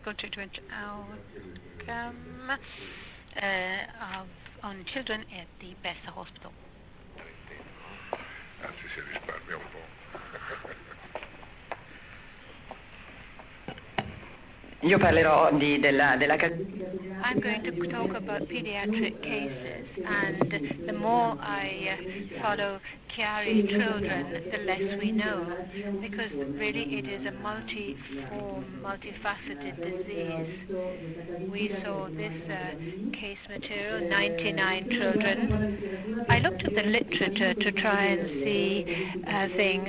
clinical treatment outcome on children at the Dr.ssa Hospital. Anzi, si risparmia un po'. Io parlerò della I'm going to talk about pediatric cases, and the more I follow Chiari children, the less we know, because really it is a multiform, multifaceted disease. We saw this case material, 99 children. I looked at the literature to try and see things.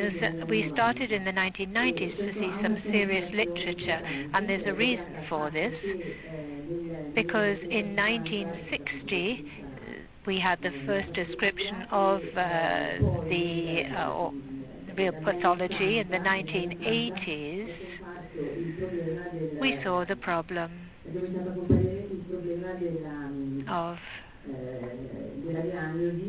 We started in the 1990s to see some serious literature, and there's a reason for this, because in 1960 we had the first description of the real pathology. In the 1980s we saw the problem of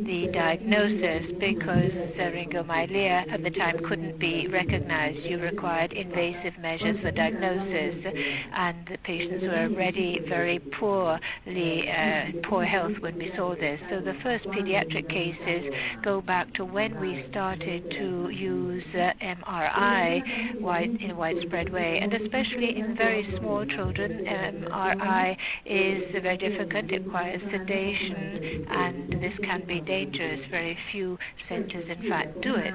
the diagnosis, because syringomyelia at the time couldn't be recognized. You required invasive measures for diagnosis, and the patients were already very poor health when we saw this. So the first pediatric cases go back to when we started to use MRI in a widespread way, and especially in very small children. MRI is very difficult. It requires sedation, and this can be dangerous. Very few centers, in fact, do it.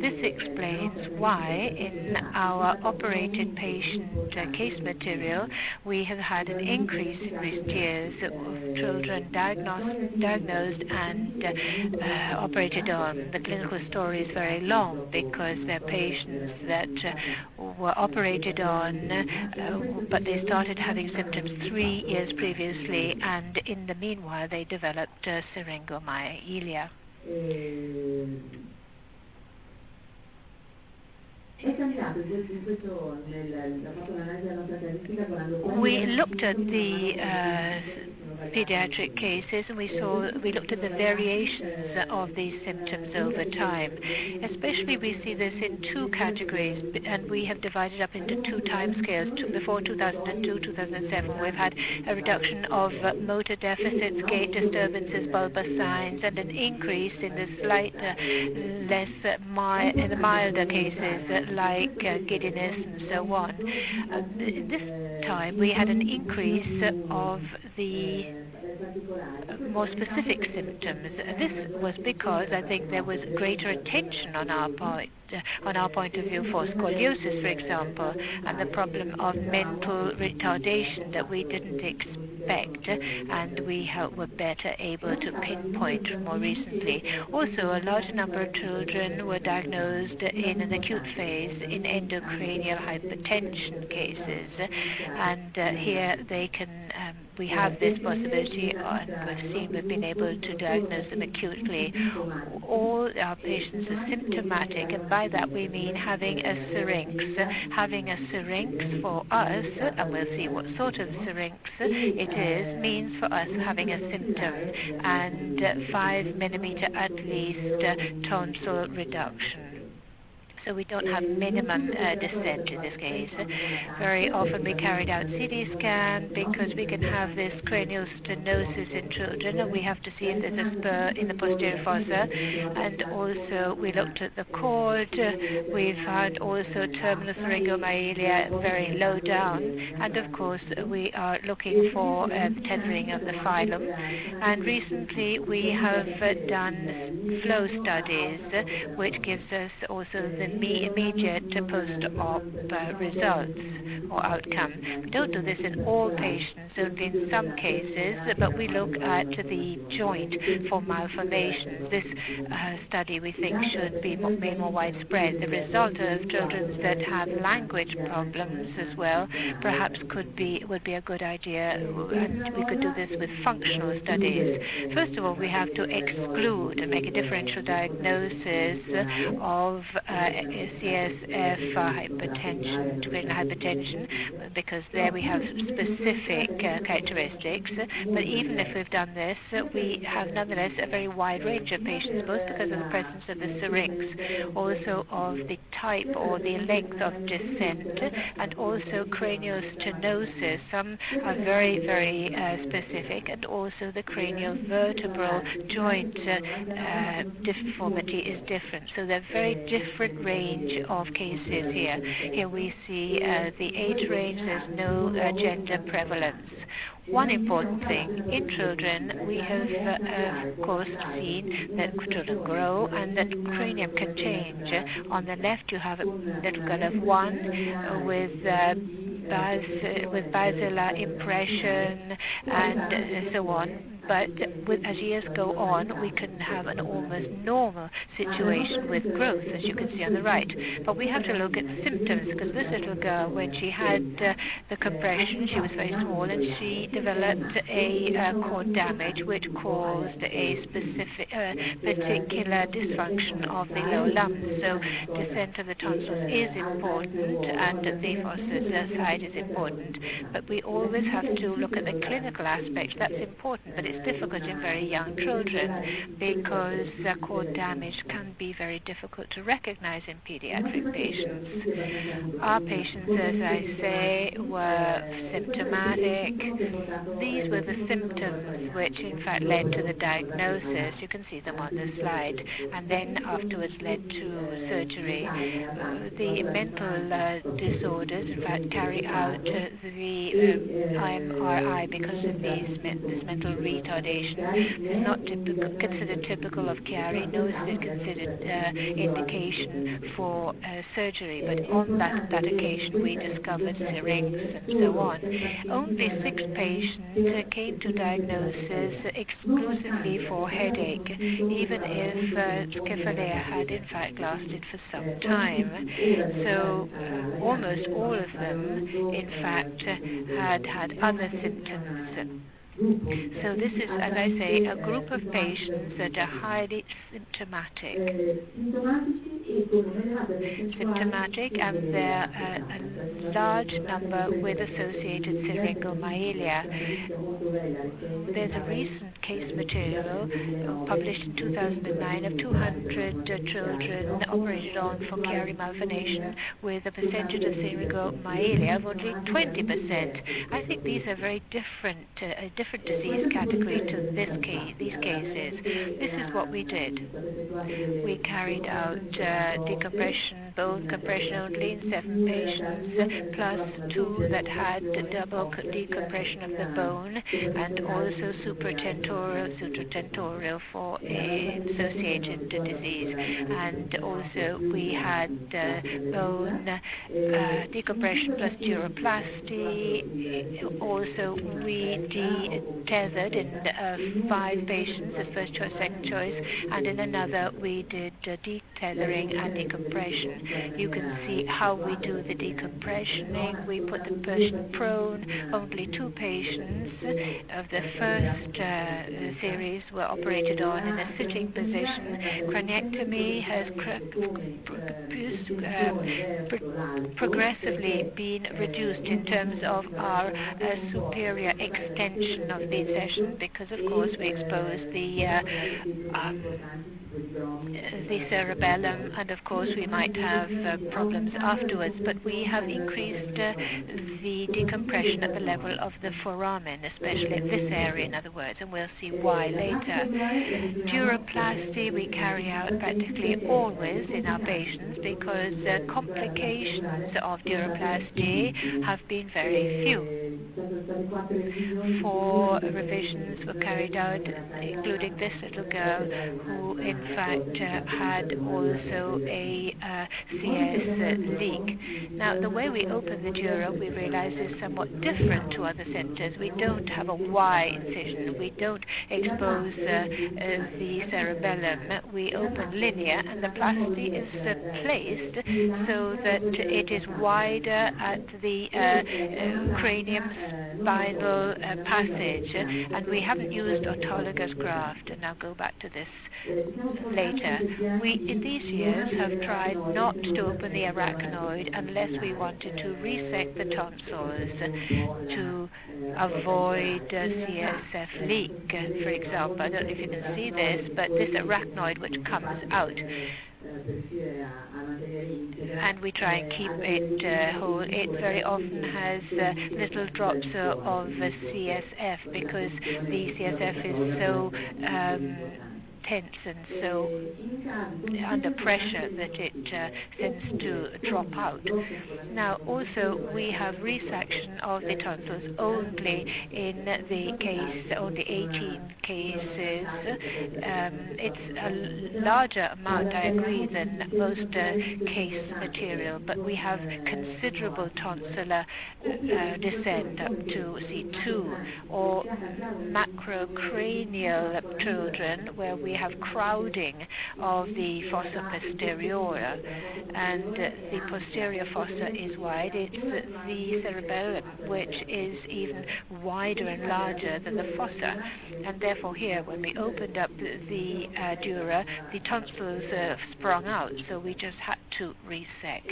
This explains why in our operated patient case material we have had an increase in recent years of children diagnosed and operated on. The clinical story is very long, because they're patients that were operated on, but they started having symptoms 3 years previously, and in the meanwhile they developed syringomyelia. We looked at the pediatric cases, and we looked at the variations of these symptoms over time. Especially we see this in two categories, and we have divided up into two time scales. Before 2002, 2007, we've had a reduction of motor deficits, gait disturbances, bulbar signs, and an increase in the in the milder cases like giddiness and so on. This time we had an increase of the more specific symptoms. This was because I think there was greater attention on our point of view for scoliosis, for example, and the problem of mental retardation that we didn't expect, and we were better able to pinpoint more recently. Also, a large number of children were diagnosed in an acute phase in endocranial hypertension cases, and here we have this possibility, and we've been able to diagnose them acutely. All our patients are symptomatic, and by that we mean having a syrinx. Having a syrinx for us, and we'll see what sort of syrinx it is, means for us having a symptom and 5 millimeter at least tonsil reduction. So we don't have minimum descent in this case. Very often we carried out CT scan, because we can have this cranial stenosis in children, and we have to see if there's a spur in the posterior fossa. And also we looked at the cord. We found also terminal syringomyelia very low down, and of course we are looking for tethering of the phylum. And recently we have done flow studies, which gives us also the immediate post-op results or outcome. We don't do this in all patients, only in some cases, but we look at the joint for malformations. This study, we think, should be more widespread. The result of children that have language problems as well perhaps would be a good idea, and we could do this with functional studies. First of all, we have to exclude and make a differential diagnosis of CSF hypertension, cranial hypertension, because there we have specific characteristics. But even if we've done this, we have nonetheless a very wide range of patients, both because of the presence of the syrinx, also of the type or the length of descent, and also cranial stenosis. Some are very, very specific, and also the cranial vertebral joint deformity is different. So there are very different range of cases here. Here we see the age range. There's no gender prevalence. One important thing, in children, we have, of course, seen that children grow and that cranium can change. On the left, you have a little girl of 1 with basilar impression and so on. But as years go on, we can have an almost normal situation with growth, as you can see on the right. But we have to look at symptoms, because this little girl, when she had the compression, she was very small, and she developed a cord damage, which caused a specific particular dysfunction of the lower lungs. So descent of the tonsils is important, and the fossa side is important. But we always have to look at the clinical aspect. That's important, but it's difficult in very young children because cord damage can be very difficult to recognize in pediatric patients. Our patients, as I say, were symptomatic. These were the symptoms which in fact led to the diagnosis. You can see them on the slide, and then afterwards led to surgery. The mental disorders in fact carry out the IMRI because of this mental retardation. It's not considered typical of Chiari, nor is it considered indication for surgery. But on that occasion, we discovered syrinx and so on. Only 6 patients came to diagnosis exclusively for headache, even if cephalea had in fact lasted for some time. So almost all of them, in fact, had other symptoms. So this is, as I say, a group of patients that are highly symptomatic, and there are a large number with associated syringomyelia. There's a recent case material published in 2009 of 200 children operated on for Chiari malformation with a percentage of syringomyelia of only 20%. I think these are very different disease category to these cases. This is what we did. We carried out decompression, bone compression only in 7 patients, plus 2 that had double decompression of the bone, and also supratentorial for associated disease. And also we had bone decompression plus duroplasty. Also we tethered in 5 patients as first choice, second choice, and in another we did detethering and decompression. You can see how we do the decompressioning. We put the patient prone. Only 2 patients of the first series were operated on in a sitting position. Craniectomy has progressively been reduced in terms of our superior extension of the session, because of course we expose the cerebellum, and of course we might have problems afterwards, but we have increased the decompression at the level of the foramen, especially in this area, in other words, and we'll see why later. Duroplasty we carry out practically always in our patients because complications of duroplasty have been very few. 4 revisions were carried out, including this little girl who in fact had also a CS leak. Now the way we open the dura, we realize, is somewhat different to other centers. We don't have a Y incision. We don't expose the cerebellum. We open linear, and the plasty is placed so that it is wider at the cranium spinal passage, and we haven't used autologous graft, and I'll go back to this later. We, in these years, have tried not to open the arachnoid unless we wanted to resect the tonsils to avoid CSF leak, for example. I don't know if you can see this, but this arachnoid which comes out, and we try and keep it whole. It very often has little drops of CSF because the CSF is so tense and so under pressure that it tends to drop out. Now, also, we have resection of the tonsils only in the case, only 18 cases. It's a larger amount, I agree, than most case material, but we have considerable tonsillar descent up to C2, or macrocranial children, where we have crowding of the fossa posterior, and the posterior fossa is wide. It's the cerebellum which is even wider and larger than the fossa, and therefore here, when we opened up the dura, the tonsils sprung out, so we just had to resect.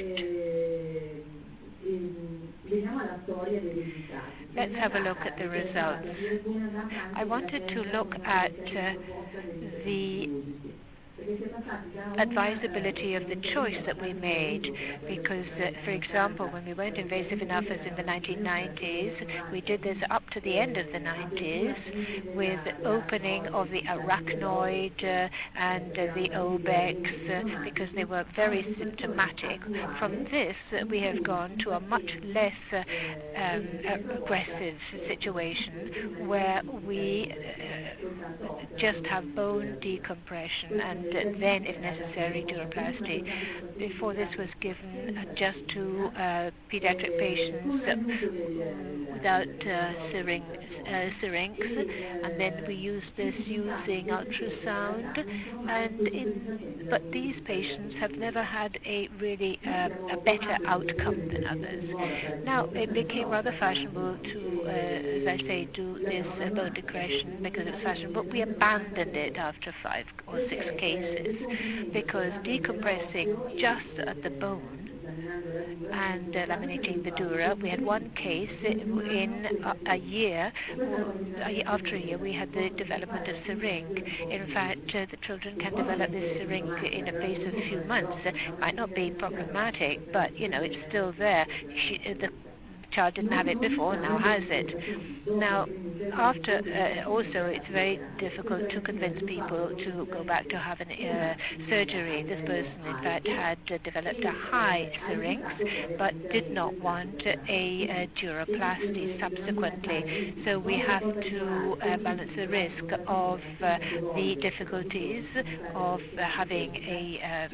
Let's have a look at the results. I wanted to look at the advisability of the choice that we made, because, for example, when we weren't invasive enough as in the 1990s, we did this up to the end of the 90s with opening of the arachnoid and the obex because they were very symptomatic. From this, we have gone to a much less aggressive situation where we just have bone decompression and then, if necessary, duroplasty. Before, this was given just to pediatric patients without syrinx, and then we used this using ultrasound. But these patients have never had a really a better outcome than others. Now, it became rather fashionable to, as I say, do this bone decompression because it was fashionable. But we abandoned it after 5 or 6 cases because decompressing just at the bone and laminating the dura, we had one case in a year. After a year, we had the development of syringe. In fact, the children can develop this syringe in a space of a few months. It might not be problematic, but it's still there. The child didn't have it before, now has it. Now, after also, it's very difficult to convince people to go back to having surgery. This person, in fact, had developed a high syrinx, but did not want a duroplasty subsequently. So we have to balance the risk of the difficulties of having a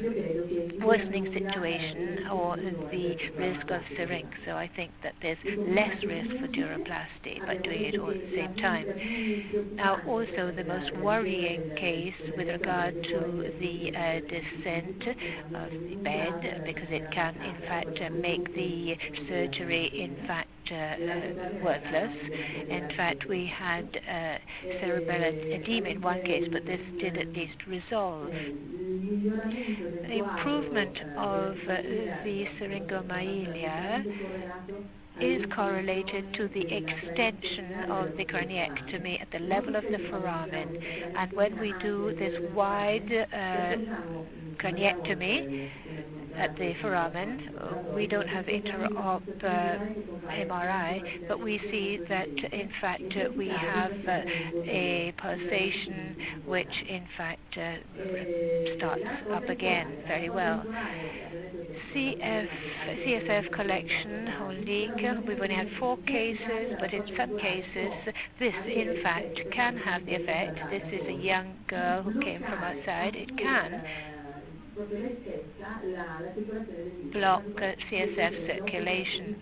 worsening situation or the risk of syrinx. So I think that there's less risk for duroplasty by doing it all at the same time. Now, also the most worrying case with regard to the descent of the bed, because it can, in fact, make the surgery, in fact, worthless. In fact, we had cerebellar edema in one case, but this did at least resolve. The improvement of the syringomyelia is correlated to the extension of the craniectomy at the level of the foramen. And when we do this wide craniectomy at the foramen, we don't have inter-op MRI, but we see that, in fact, we have a pulsation which, in fact, starts up again very well. CSF collection or leak, we've only had 4 cases, but in some cases, this, in fact, can have the effect. This is a young girl who came from outside. It can block CSF circulation.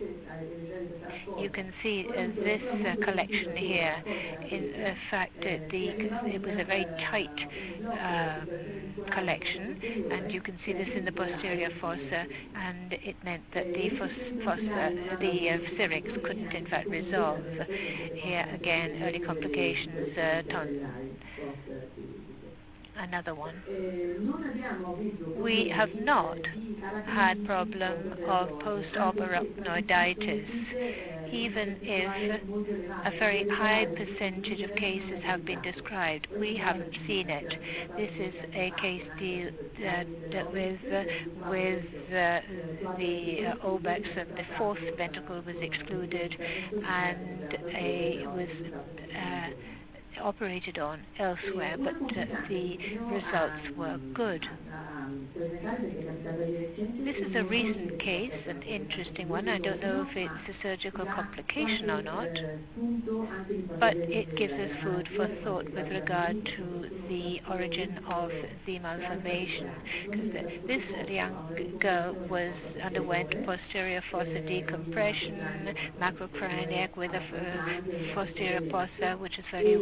You can see this collection here. In fact, it was a very tight collection, and you can see this in the posterior fossa, and it meant that the syrinx couldn't in fact resolve. Here again, early complications, another one. We have not had problem of post-op arachnoiditis, even if a very high percentage of cases have been described. We haven't seen it. This is a case with the obex of the fourth ventricle was excluded and was operated on elsewhere, but the results were good. This is a recent case, an interesting one. I don't know if it's a surgical complication or not, but it gives us food for thought with regard to the origin of the malformation. This young girl underwent posterior fossa decompression, macrocraniac with a posterior fossa, which is very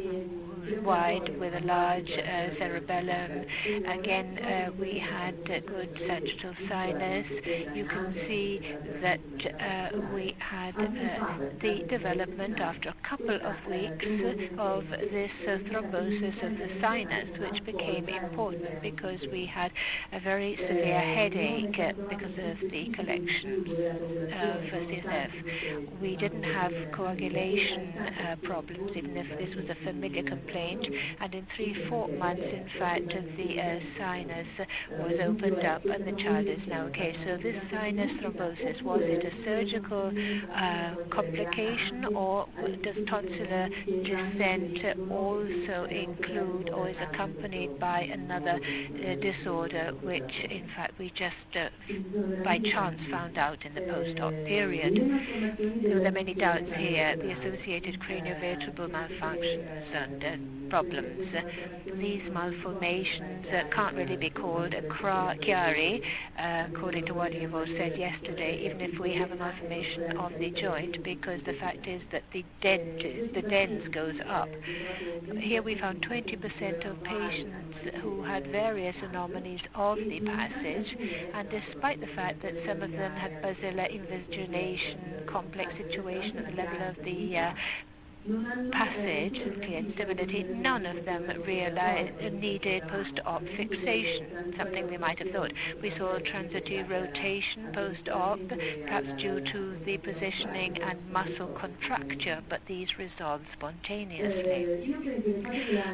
wide with a large cerebellum. Again, we had good sagittal sinus. You can see that we had the development after a couple of weeks of this thrombosis of the sinus, which became important because we had a very severe headache because of the collection of CSF. We didn't have coagulation problems, even if this was a familiar complaint, and in 3-4 months, in fact, the sinus was opened up and the child is now okay. So this sinus thrombosis, was it a surgical complication, or does tonsillar descent also include or is accompanied by another disorder, which in fact we just by chance found out in the post-op period? So there are many doubts here. The associated craniovertebral malfunctions and problems. These malformations can't really be called a chiari, according to what you've all said yesterday, even if we have a malformation of the joint, because the fact is that the dens goes up. Here we found 20% of patients who had various anomalies of the passage, and despite the fact that some of them had basilar invagination, complex situation at the level of the passage, clear instability, none of them needed post-op fixation, something we might have thought. We saw transitory rotation post-op, perhaps due to the positioning and muscle contracture, but these resolved spontaneously.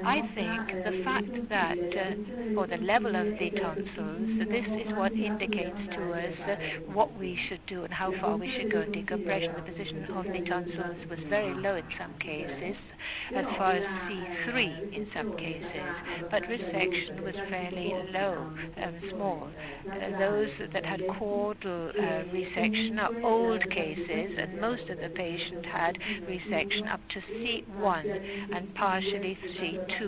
I think the fact that, for the level of the tonsils, this is what indicates to us what we should do and how far we should go in decompression. The position of the tonsils was very low in some cases, as far as C3 in some cases, but resection was fairly low and small. Those that had caudal resection are old cases, and most of the patients had resection up to C1 and partially C2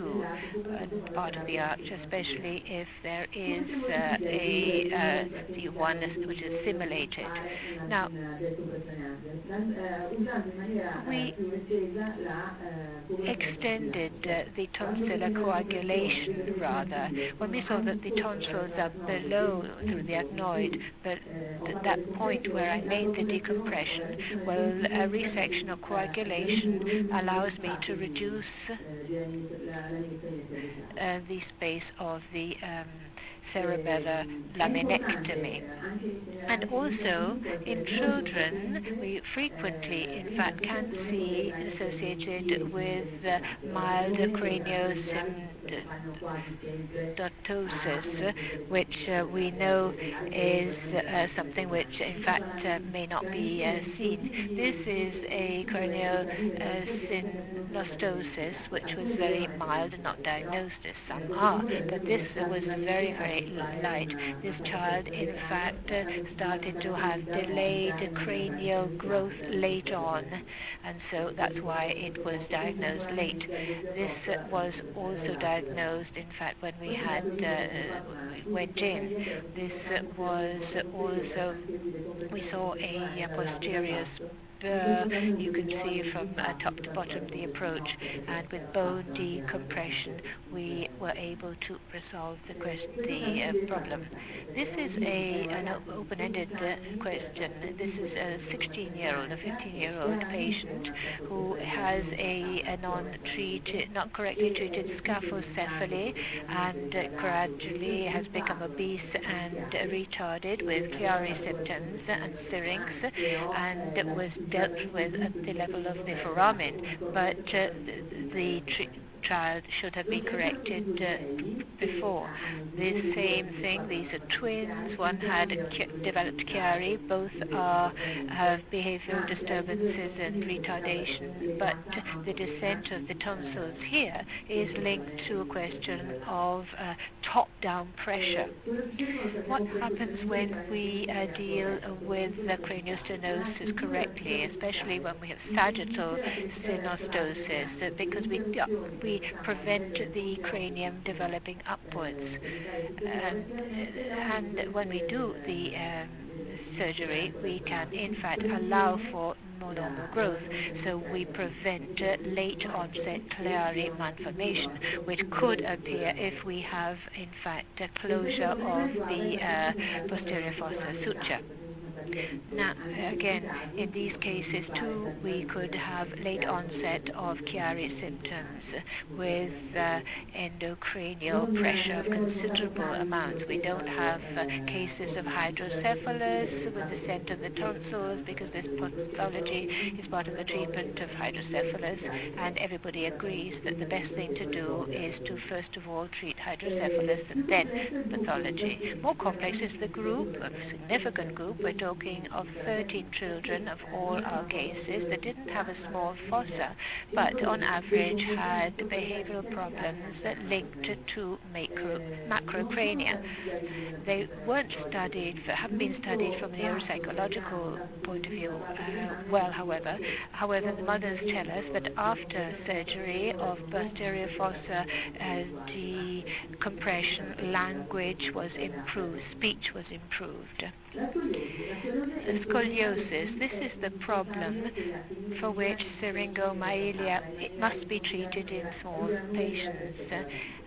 and part of the arch, especially if there is a C1 which is simulated. Now, we extended the tonsillar coagulation rather. When we saw that the tonsils are below through the adenoid, but at that point where I made the decompression, well, a resection or coagulation allows me to reduce the space of the cerebellar laminectomy. And also, in children, we frequently, in fact, can see associated with mild craniosynostosis, which we know is something which, in fact, may not be seen. This is a craniosynostosis, which was very mild and not diagnosed, as some are, but this was very, very bright light. This child, in fact, started to have delayed cranial growth late on, and so that's why it was diagnosed late. This was also diagnosed, in fact, when we went in. This was also, we saw a posterior spur, you can see from top to bottom the approach, and with bone decompression we were able to resolve the problem. This is an open-ended question. This is a 16-year-old, a 15-year-old patient who has a not correctly treated scaphocephaly and gradually has become obese and retarded with Chiari symptoms and syrinx, and was dealt with at the level of the foramen, but the child should have been corrected before. The same thing, these are twins. One had developed Chiari, both have behavioral disturbances and retardation, but the descent of the tonsils here is linked to a question of top-down pressure. What happens when we deal with the craniostenosis correctly, especially when we have sagittal synostosis, because we prevent the cranium developing upwards. And when we do the surgery, we can in fact allow for more normal growth, so we prevent late onset Chiari malformation, which could appear if we have in fact a closure of the posterior fossa suture. Now, again, in these cases too, we could have late onset of Chiari symptoms with endocranial pressure of considerable amounts. We don't have cases of hydrocephalus with descent of the tonsils, because this pathology is part of the treatment of hydrocephalus, and everybody agrees that the best thing to do is to first of all treat hydrocephalus and then pathology. More complex is the group, a significant group. We're talking of 13 children of all our cases that didn't have a small fossa, but on average had behavioral problems that linked to macrocrania. They haven't been studied from a neuropsychological point of view however. However, the mothers tell us that after surgery of posterior fossa decompression, language was improved, speech was improved. Scoliosis, this is the problem for which syringomyelia, it must be treated in small patients,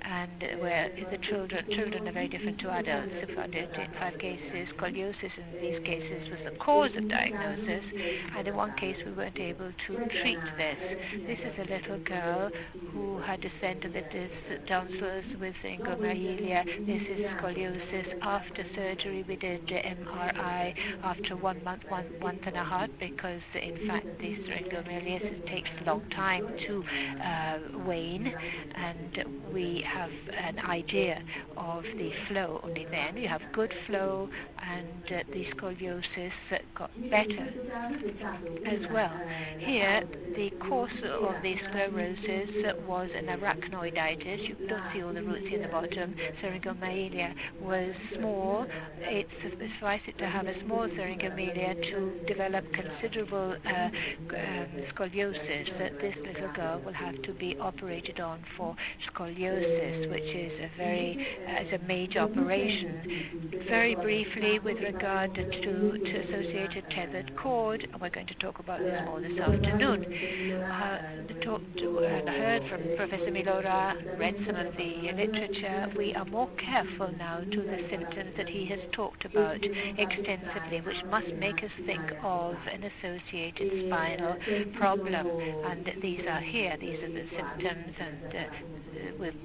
and where the children are very different to adults. In 5 cases, scoliosis in these cases was the cause of diagnosis, and in one case we weren't able to treat this. This is a little girl who had descent of the tonsils with syringomyelia. This is scoliosis. After surgery, we did MRI after 1 month, month and a half, because in fact the syringomyelia takes a long time to wane, and we have an idea of the flow only then. You have good flow, and the scoliosis got better as well. Here, the course of the sclerosis was an arachnoiditis. You don't see all the roots in the bottom. Syringomyelia was small. It sufficed it to have a small syringomyelia to develop considerable scoliosis. That this little girl will have to be operated on for scoliosis, which is a major operation. Very briefly, with regard to associated tethered cord, we're going to talk about this more this afternoon. Heard from Professor Milora, read some of the literature. We are more careful now to the symptoms that he has talked about extensively, which must make us think of an associated spinal problem. And these are here. These are the symptoms, and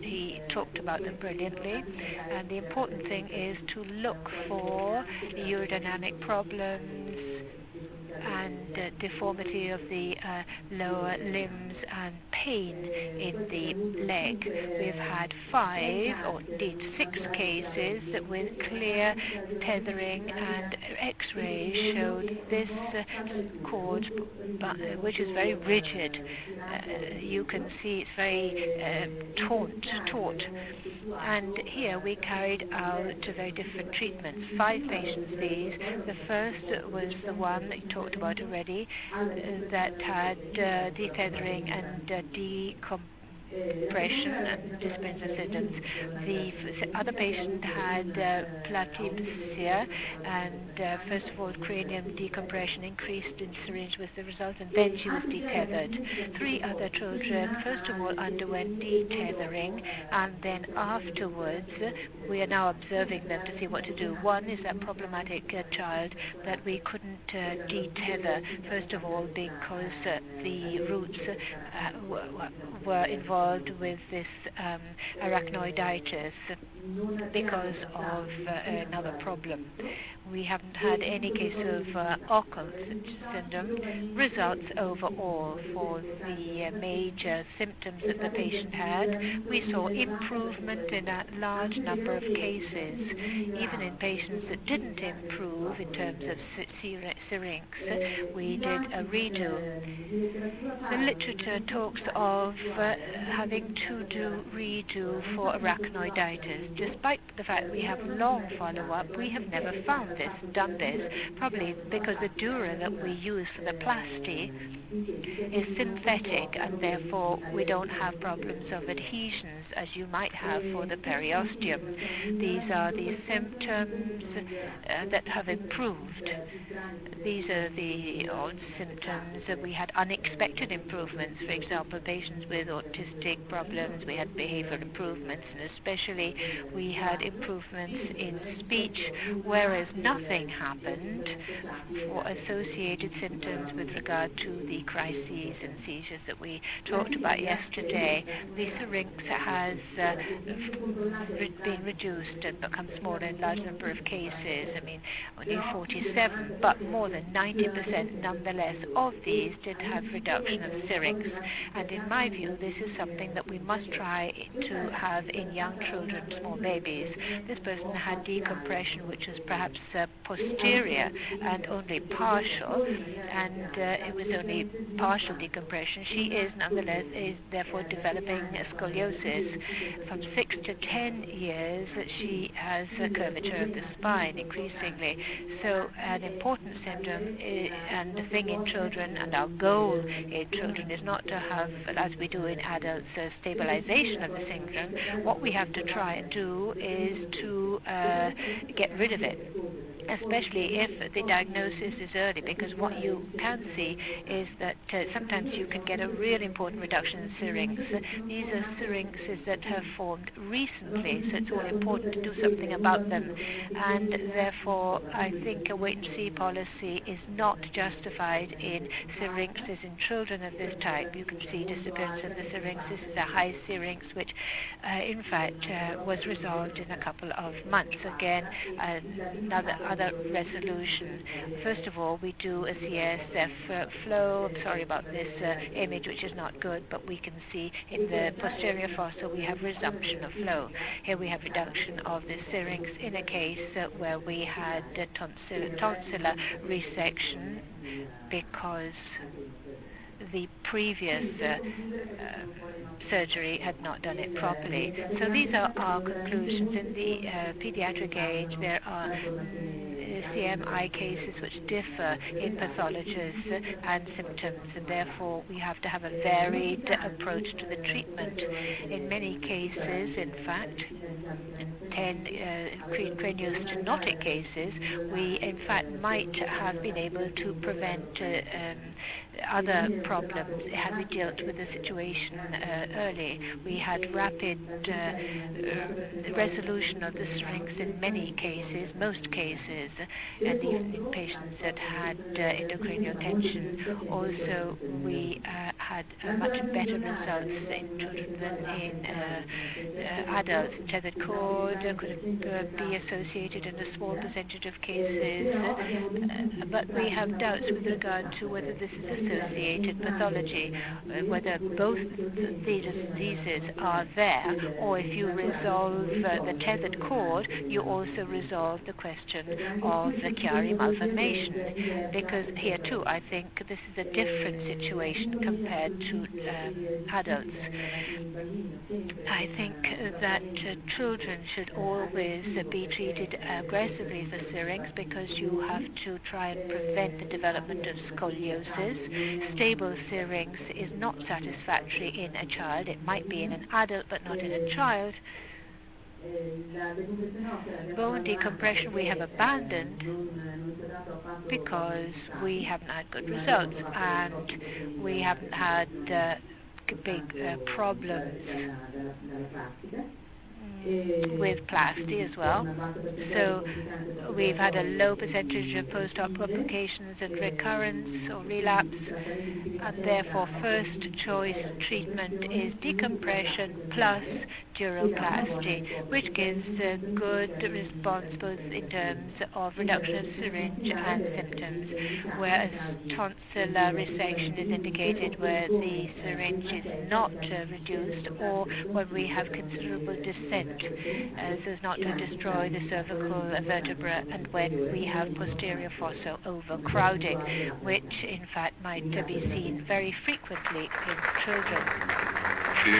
he talked about them brilliantly. And the important thing is to look for urodynamic problems, and deformity of the lower limbs and pain in the leg. We've had 5 or indeed 6 cases with clear tethering, and X-ray showed this cord, which is very rigid. You can see it's very taut. And here we carried out very different treatments. 5 patients these. The first was the one that you talked about already, that had detethering and decompression and dyspnea symptoms. The other patient had platypsia, and first of all, cranium decompression increased in syringe was the result, and then she was detethered. 3 other children, first of all, underwent detethering, and then afterwards, we are now observing them to see what to do. One is that problematic child that we couldn't detether, first of all, because the roots were involved with this arachnoiditis because of another problem. We haven't had any case of occult syndrome. Results overall for the major symptoms that the patient had, we saw improvement in a large number of cases. Even in patients that didn't improve in terms of syrinx, we did a redo. The literature talks of having to do redo for arachnoiditis. Despite the fact we have long follow-up, we have never found done this, probably because the dura that we use for the plasty is synthetic, and therefore we don't have problems of adhesions as you might have for the periosteum. These are the symptoms that have improved. These are the odd symptoms that we had unexpected improvements. For example, patients with autistic problems, we had behavioral improvements, and especially we had improvements in speech, whereas nothing happened for associated symptoms with regard to the crises and seizures that we talked about yesterday. The syrinx has been reduced and become smaller in a large number of cases. I mean, only 47, but more than 90% nonetheless of these did have reduction of syrinx. And in my view, this is something that we must try to have in young children, small babies. This person had decompression, which was perhaps posterior and only partial, and it was only partial decompression. She is nonetheless therefore developing scoliosis. From 6 to 10 years, she has a curvature of the spine increasingly. So an important symptom and the thing in children, and our goal in children, is not to have, as we do in adults, stabilization of the syndrome. What we have to try and do is to get rid of it, especially if the diagnosis is early, because what you can see is that sometimes you can get a really important reduction in syrinx. These are syrinxes that have formed recently, so it's all important to do something about them. And therefore, I think a wait-and-see policy is not justified in syrinxes in children of this type. You can see disappearance of the syrinx. This is a high syrinx, which in fact was resolved in a couple of months. Again, other resolution. First of all, we do a CSF flow. I'm sorry about this image, which is not good, but we can see in the posterior fossa we have resumption of flow. Here we have reduction of the syrinx in a case where we had tonsillar resection because the previous surgery had not done it properly. So these are our conclusions. In the pediatric age, there are CMI cases which differ in pathologies and symptoms, and therefore we have to have a varied approach to the treatment. In many cases, in fact, in 10 craniostenotic cases, we in fact might have been able to prevent other problems had we dealt with the situation early. We had rapid resolution of the syrinx in many cases, most cases, and even in patients that had intracranial tension. Also, we had much better results in children than in adults. Tethered cord could be associated in a small percentage of cases, but we have doubts with regard to whether this is associated pathology, whether both these diseases are there, or if you resolve the tethered cord, you also resolve the question of the Chiari malformation, because here too I think this is a different situation compared to adults. I think that children should always be treated aggressively for syrinx because you have to try and prevent the development of scoliosis. Stable syrinx is not satisfactory in a child. It might be in an adult but not in a child. Bone decompression we have abandoned because we haven't had good results and we haven't had big problems with plasty as well. So we've had a low percentage of post-op complications and recurrence or relapse, and therefore first choice treatment is decompression plus duroplasty, which gives a good response both in terms of reduction of syringe and symptoms, whereas tonsillar resection is indicated where the syringe is not reduced or when we have considerable descent so as not to destroy the cervical vertebra, and when we have posterior fossa overcrowding, which in fact might be seen very frequently in children. Sì,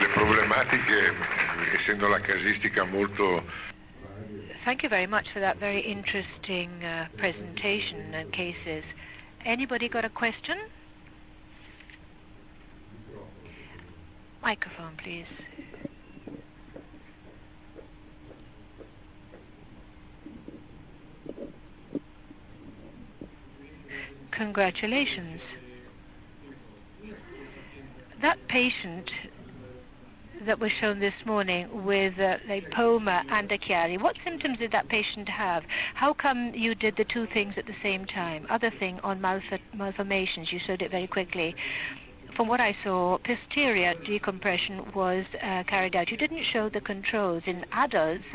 le problematiche, essendo la casistica molto... Thank you very much for that very interesting presentation and cases. Anybody got a question? Microphone, please. Congratulations. That patient that was shown this morning with lipoma and a Chiari, what symptoms did that patient have? How come you did the two things at the same time? Other thing on malformations, you showed it very quickly. From what I saw, posterior decompression was carried out. You didn't show the controls. In adults,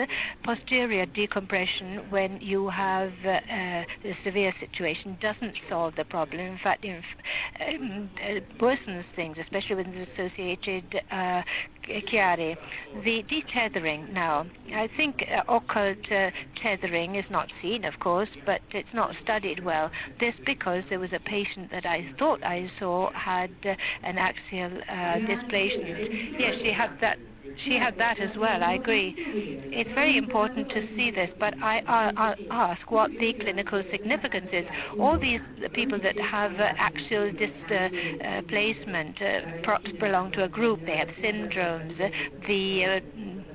posterior decompression, when you have a severe situation, doesn't solve the problem. In fact, worsens things, especially with the associated Chiari. The detethering now, I think occult tethering is not seen, of course, but it's not studied well. This because there was a patient that I thought I saw had an axial dysplasia. Yes, she had that. She had that as well, I agree. It's very important to see this, but I ask what the clinical significance is. All these people that have axial displacement perhaps belong to a group. They have syndromes. The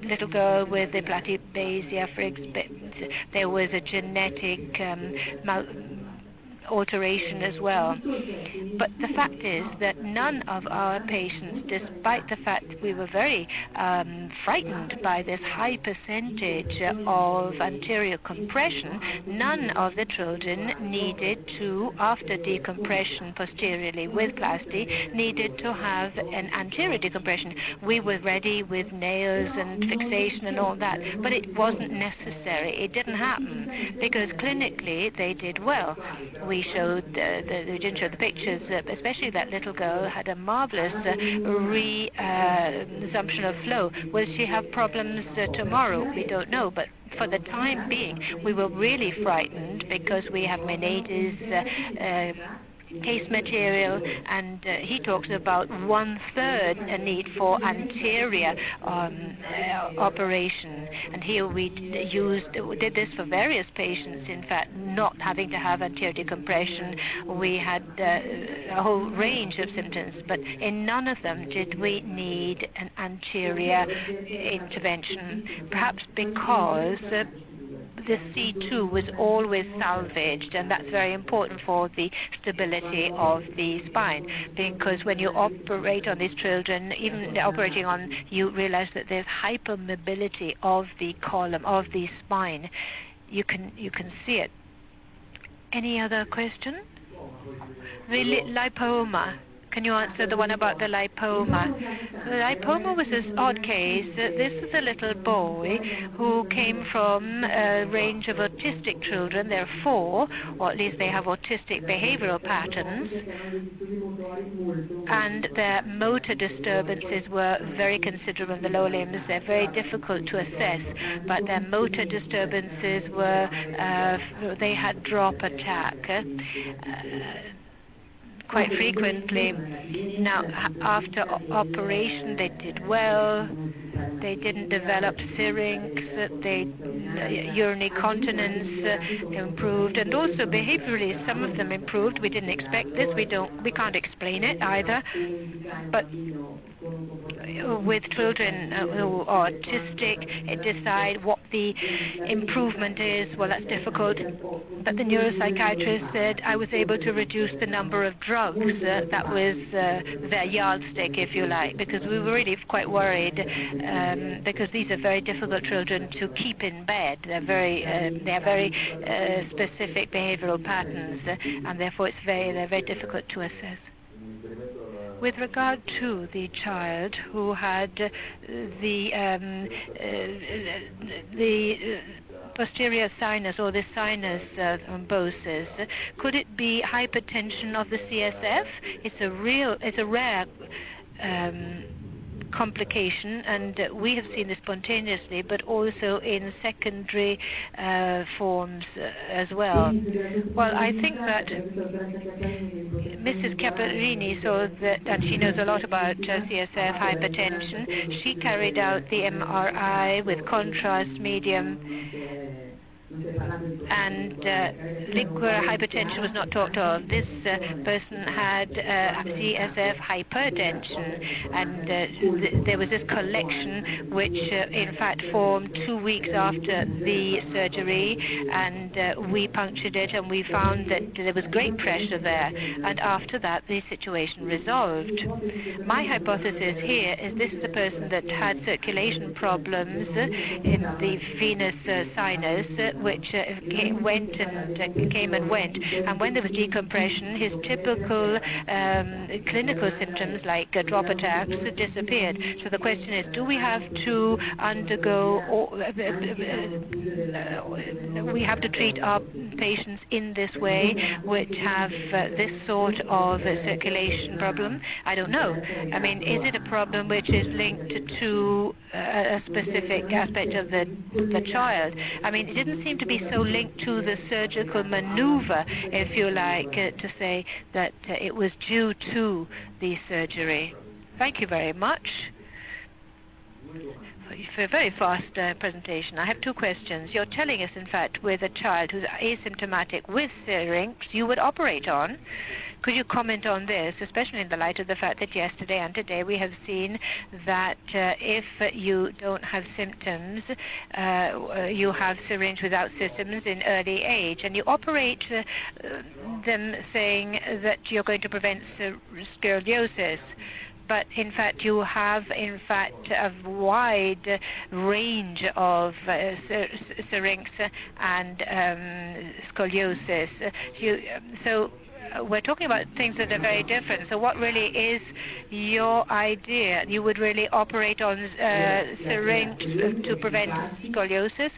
little girl with the platybasia, for example, there was a genetic alteration as well. But the fact is that none of our patients, despite the fact that we were very frightened by this high percentage of anterior compression, none of the children needed to, after decompression posteriorly with plasty, needed to have an anterior decompression. We were ready with nails and fixation and all that, but it wasn't necessary. It didn't happen because clinically they did well. We showed, we didn't show the pictures, especially that little girl had a marvelous resumption of flow. Will she have problems tomorrow? We don't know, but for the time being, we were really frightened because we have Menetes case material, and he talks about 1/3 a need for anterior operation. And here we did this for various patients, in fact, not having to have anterior decompression. We had a whole range of symptoms, but in none of them did we need an anterior intervention, perhaps because the C2 was always salvaged, and that's very important for the stability of the spine, because when you operate on these children, even operating on, you realize that there's hypermobility of the column, of the spine. You can see it. Any other question? The lipoma. Can you answer the one about the lipoma? The lipoma was this odd case. This is a little boy who came from a range of autistic children. There are 4, or at least they have autistic behavioral patterns, and their motor disturbances were very considerable in the lower limbs. They're very difficult to assess, but their motor disturbances were, they had drop attack. Quite frequently. Now, after operation, they did well. They didn't develop syrinx. Urinary continence improved, and also behaviorally, some of them improved. We didn't expect this. We can't explain it either. But with children who are autistic, decide what the improvement is. Well, that's difficult. But the neuropsychiatrist said I was able to reduce the number of drugs. That was their yardstick, if you like, because we were really quite worried because these are very difficult children to keep in bed. They have very specific behavioral patterns, and therefore they're very difficult to assess. With regard to the child who had the posterior sinus or the sinus thrombosis, could it be hypertension of the CSF? It's a rare complication, and we have seen this spontaneously, but also in secondary forms as well. Well, I think that Mrs. Caparini saw that, and she knows a lot about CSF hypertension. She carried out the MRI with contrast medium, and liquor hypertension was not talked of. This person had CSF hypertension, and there was this collection which in fact formed 2 weeks after the surgery, and we punctured it, and we found that there was great pressure there, and after that the situation resolved. My hypothesis here is this is a person that had circulation problems in the venous sinus, which came and went. And when there was decompression, his typical clinical symptoms like drop attacks disappeared. So the question is, do we have to undergo, we have to treat our patients in this way, which have this sort of circulation problem? I don't know. I mean, is it a problem which is linked to a specific aspect of the child? I mean, it didn't seem to be so linked to the surgical maneuver, if you like, to say that it was due to the surgery. Thank you very much for a very fast presentation. I have 2 questions. You're telling us, in fact, with a child who's asymptomatic with syrinx, you would operate on. Could you comment on this, especially in the light of the fact that yesterday and today we have seen that if you don't have symptoms, you have syringe without symptoms in early age, and you operate them saying that you're going to prevent scoliosis. But in fact, you have a wide range of syrinx and scoliosis. So we're talking about things that are very different. So what really is your idea? You would really operate on syringe to prevent scoliosis.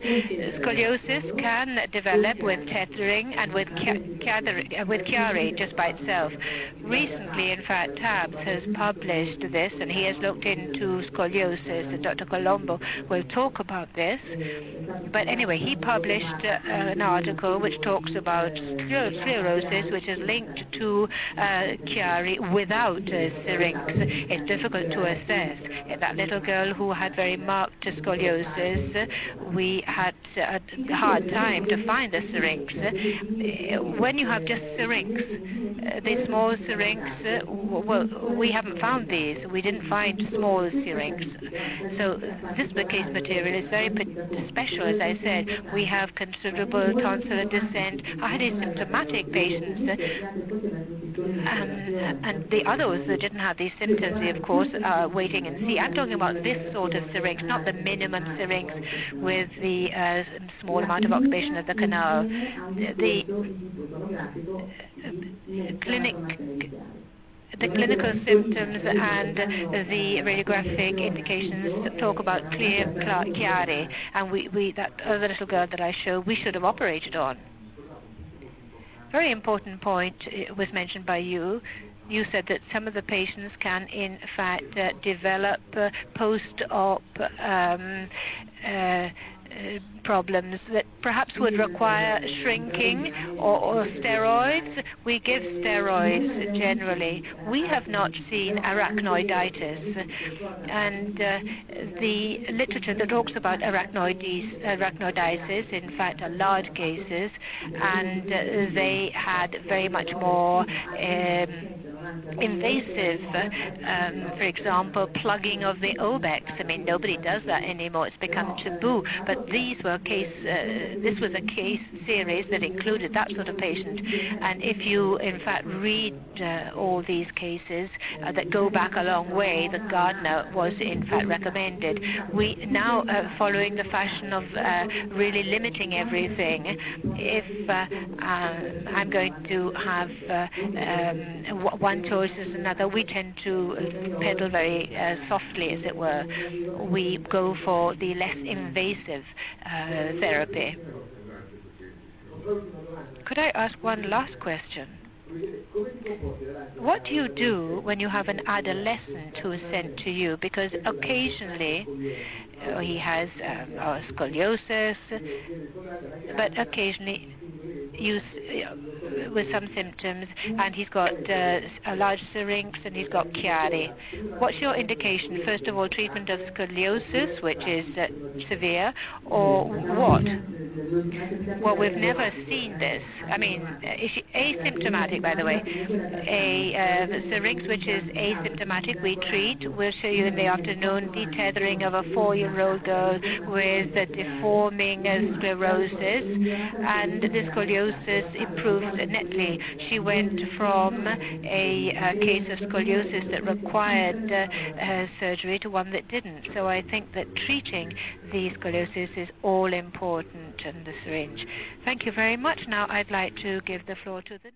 Scoliosis can develop with tethering and with Chiari just by itself. Recently, in fact, Tabs has published this, and he has looked into scoliosis, and Dr. Colombo will talk about this. But anyway, he published an article which talks about sclerosis, which is linked to Chiari without syrinx. It's difficult to assess. That little girl who had very marked scoliosis, we had a hard time to find the syrinx. When you have just syrinx, the small syrinx, well, we haven't found these. We didn't find small syrinx. So this case material is very special, as I said. We have considerable tonsillar descent. I had asymptomatic patients, and the others that didn't have these symptoms, they, of course, are waiting and see. I'm talking about this sort of syrinx, not the minimum syrinx with the small amount of occupation of the canal. the clinical symptoms and the radiographic indications talk about chiari, and that other little girl that I showed, we should have operated on. Very important point was mentioned by you. You said that some of the patients can, in fact, develop post-op problems that perhaps would require shrinking or steroids. We give steroids generally. We have not seen arachnoiditis, and the literature that talks about arachnoiditis, in fact, are large cases, and they had very much more invasive, for example, plugging of the obex. I mean, nobody does that anymore. It's become taboo. But this was a case series that included that sort of patient. And if you, in fact, read all these cases that go back a long way, the Gardner was, in fact, recommended. We now are following the fashion of really limiting everything. If I'm going to have one choice is another, we tend to pedal very softly, as it were. We go for the less invasive therapy. Could I ask one last question? What do you do when you have an adolescent who is sent to you? Because occasionally he has scoliosis, but occasionally with some symptoms, and he's got a large syrinx and he's got chiari. What's your indication? First of all, treatment of scoliosis, which is severe, or what? Well, we've never seen this. I mean, asymptomatic, by the way. The syrinx, which is asymptomatic, we treat. We'll show you in the afternoon detethering of a 4-year-old girl with deforming sclerosis, and the scoliosis improved netly. She went from a case of scoliosis that required surgery to one that didn't. So I think that treating the scoliosis is all important in the syringe. Thank you very much. Now I'd like to give the floor to the